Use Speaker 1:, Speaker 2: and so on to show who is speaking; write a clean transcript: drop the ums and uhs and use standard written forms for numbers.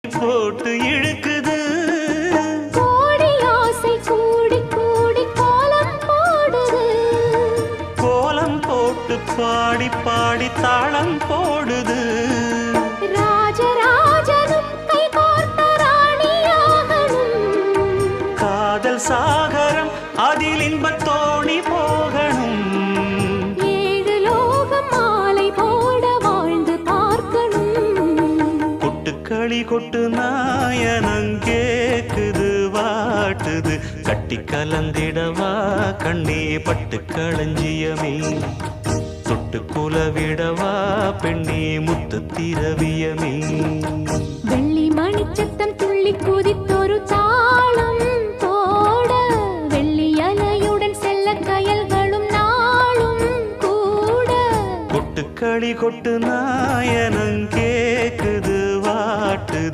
Speaker 1: போட்டு இழுக்குது
Speaker 2: கோடி ஆசை கூடி கூடி கோலம் போடுது
Speaker 1: கோலம் போட்டு பாடி பாடி தாளம் போடுது
Speaker 2: ராஜராஜனும் கை கோர்த்த ராணியாகணும்
Speaker 1: காதல் சாகரம் அதில் இன்பத் தோணி போகணும்
Speaker 2: ஏழு லோகம் மாலை போட வாழ்ந்து பார்க்கணும்
Speaker 1: கொட்டுக்களி கொட்டு நாயனங் கேக்குது வாட்டுது கட்டி கலந்திடவா கண்ணே பட்டு களஞ்சியமே தொட்டு குலவிடவா பெண்ணே முத்து திரவியமே
Speaker 2: வெள்ளி மணிச்சத்தம் துள்ளி குதித்தொரு தாளம் போட வெள்ளி அலையுடன் செல்ல கயல்களும் நாளும் கூட
Speaker 1: கொட்டுக்களி கொட்டு நாயனங்